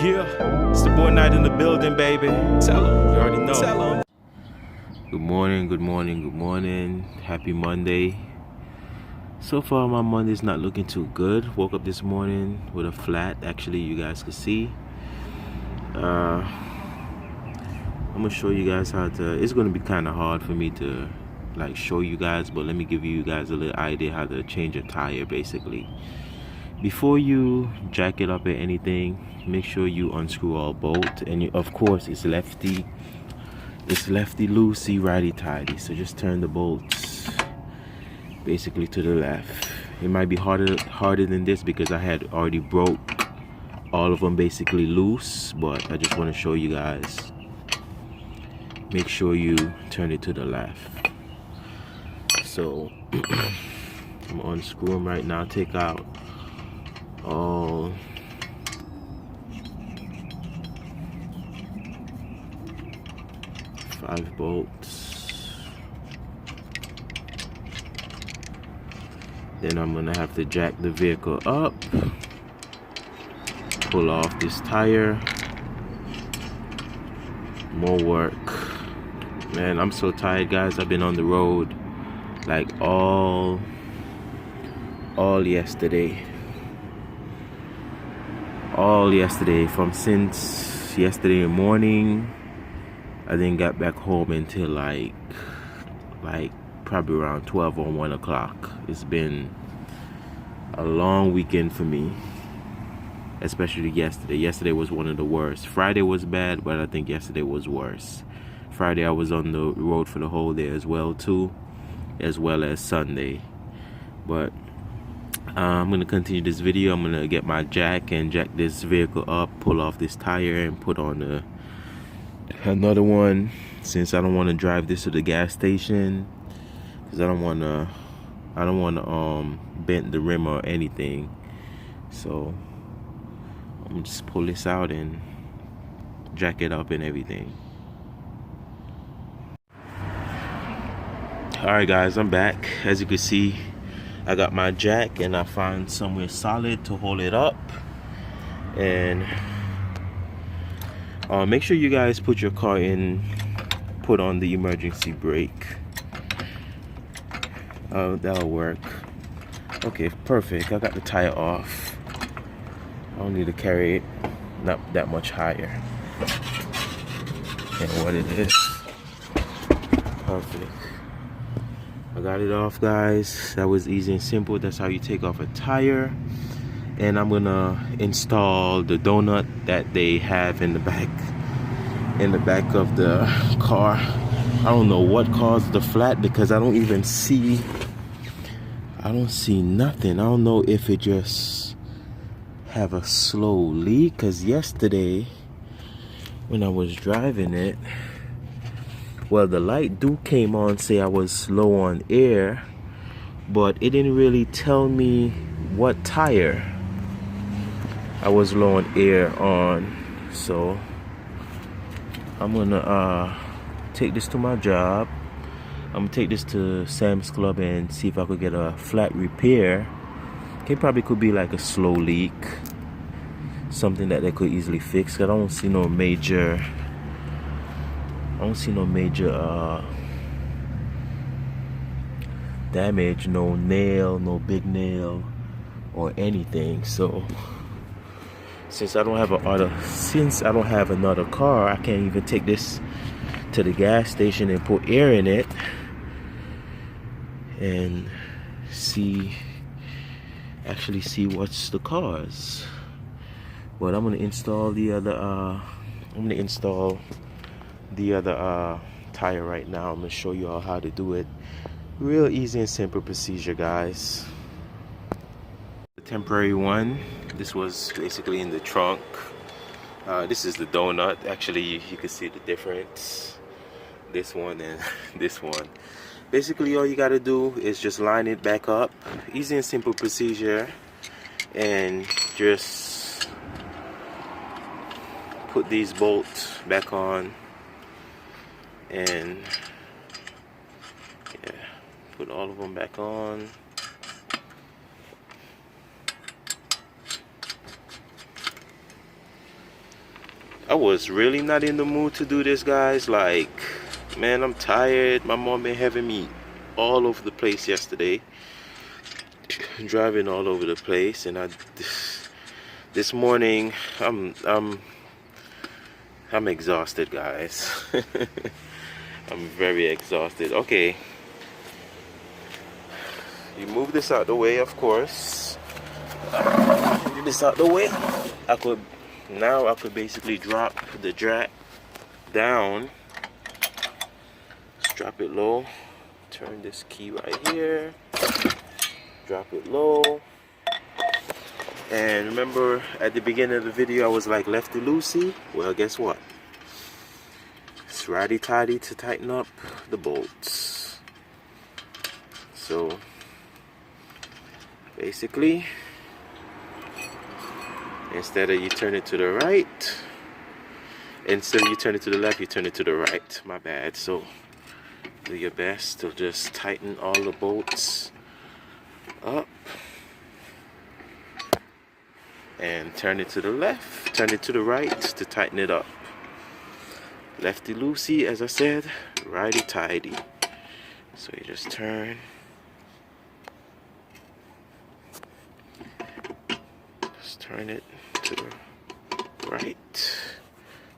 Yeah, it's the boy Night in the building, baby. Tell him, you already know. Tell him. Good morning, good morning, good morning. Happy Monday. So far, my Monday's not looking too good. Woke up this morning with a flat. Actually, you guys can see. I'm gonna show you guys how to. It's gonna be kind of hard for me to like show you guys, but let me give you guys a little idea how to change a tire, basically. Before you jack it up or anything, make sure you unscrew all bolts, and of course it's lefty loosey, righty tighty. So just turn the bolts basically to the left. It might be harder than this because I had already broke all of them basically loose, but I just want to show you guys. Make sure you turn it to the left. So I'm gonna unscrew them right now. Take out all 5 bolts. Then I'm gonna have to jack the vehicle up, pull off this tire. More work. Man, I'm so tired, guys. I've been on the road like all yesterday. From since yesterday morning. I didn't get back home until like probably around 12 or 1 o'clock. It's been a long weekend for me, especially yesterday. Yesterday was one of the worst. Friday was bad, but I think yesterday was worse. Friday I was on the road for the whole day as well too, as well as Sunday. But I'm gonna continue this video. I'm gonna get my jack and jack this vehicle up, pull off this tire, and put on another one, since I don't want to drive this to the gas station, because I don't want to bend the rim or anything. So I'm gonna just pull this out and jack it up and everything. Alright guys, I'm back. As you can see, I got my jack and I found somewhere solid to hold it up. And make sure you guys put your car in, put on the emergency brake. That'll work. Okay, perfect. I got the tire off. I don't need to carry it not that much higher than what it is. Perfect. I got it off, guys. That was easy and simple. That's how you take off a tire. And I'm gonna install the donut that they have in the back of the car. I don't know what caused the flat because I don't see nothing. I don't know if it just have a slow leak, because yesterday when I was driving it, well, the light came on, say I was low on air, but it didn't really tell me what tire I was low on air on. So I'm gonna take this to my job. I'm gonna take this to Sam's Club and see if I could get a flat repair. It probably could be like a slow leak, something that they could easily fix. I don't see no major damage, no nail, no big nail or anything. So since I don't have another car, I can't even take this to the gas station and put air in it and actually see what's the cause. But I'm gonna install the other tire right now. I'm gonna show you all how to do it. Real easy and simple procedure, guys. The temporary one, this was basically in the trunk. This is the donut. Actually, you can see the difference. This one and this one. Basically, all you gotta do is just line it back up. Easy and simple procedure. And just put these bolts back on. And yeah, put all of them back on. I was really not in the mood to do this, guys. Like, man, I'm tired. My mom been having me all over the place yesterday, driving all over the place, and this morning I'm exhausted, guys. I'm very exhausted. Okay, you move this out the way, of course. Move this out the way. I could basically drop the jack down. Just drop it low. Turn this key right here. Drop it low. And remember at the beginning of the video I was like lefty loosey? Well, guess what? It's righty tighty to tighten up the bolts. So basically, instead of you turn it to the right, instead of you turn it to the left, you turn it to the right. My bad. So do your best to just tighten all the bolts up. And turn it to the left, turn it to the right to tighten it up. Lefty loosey, as I said, righty tighty. So you just turn. Just turn it to the right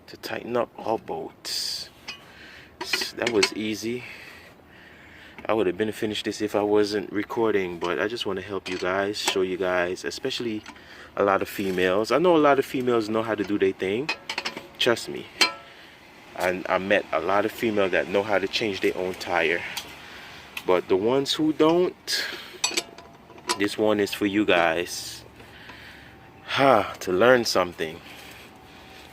to tighten up all bolts. That was easy. I would have been finished this if I wasn't recording, but I just want to help you guys, show you guys, especially a lot of females. I know a lot of females know how to do their thing. Trust me. And I met a lot of females that know how to change their own tire. But the ones who don't, this one is for you guys. To learn something.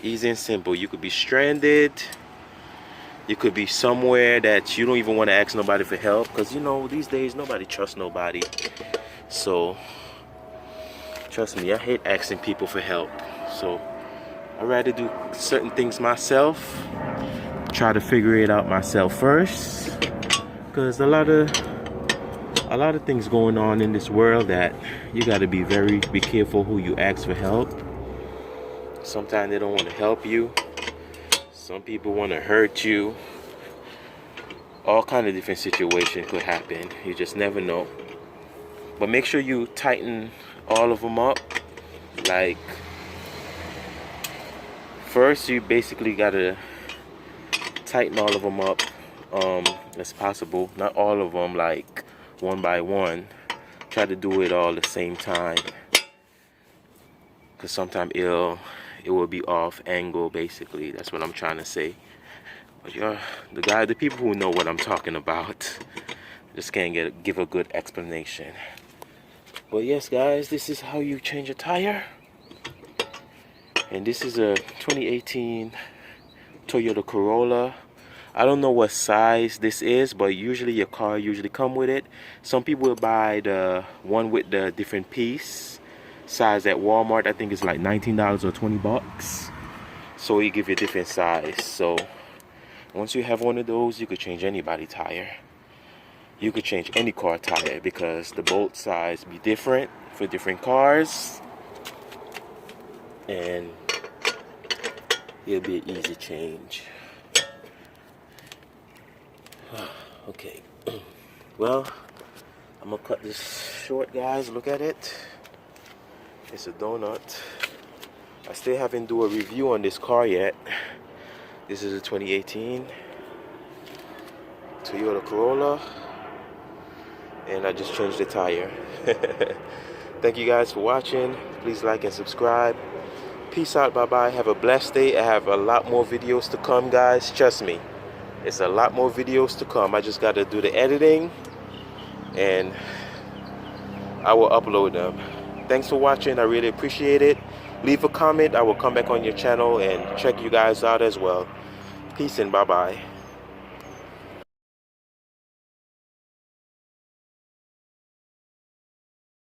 Easy and simple. You could be stranded. You could be somewhere that you don't even want to ask nobody for help, because you know these days nobody trusts nobody. So trust me, I hate asking people for help. So I'd rather do certain things myself, try to figure it out myself first, because a lot of things going on in this world that you got to be careful who you ask for help. Sometimes they don't want to help you. Some people want to hurt you. All kind of different situations could happen. You just never know. But make sure you tighten all of them up. Like, first you basically gotta tighten all of them up as possible. Not all of them, like one by one. Try to do it all at the same time, because sometimes it will be off angle. Basically, that's what I'm trying to say. But the people who know what I'm talking about just can't give a good explanation. But yes, guys, this is how you change a tire. And this is a 2018 Toyota Corolla. I don't know what size this is, but usually your car usually come with it. Some people will buy the one with the different piece size at Walmart. I think it's like $19 or 20 bucks. So he give you a different size. So once you have one of those, you could change anybody's tire. You could change any car tire, because the bolt size be different for different cars, and it'll be an easy change. Okay, well, I'm gonna cut this short, guys. Look at it. It's a donut. I still haven't do a review on this car yet. This is a 2018 Toyota Corolla, and I just changed the tire. Thank you guys for watching. Please like and subscribe. Peace out. Bye bye. Have a blessed day. I have a lot more videos to come, guys. Trust me, it's a lot more videos to come. I just got to do the editing, and I will upload them. Thanks for watching. I really appreciate it. Leave a comment. I will come back on your channel and check you guys out as well. Peace and bye bye.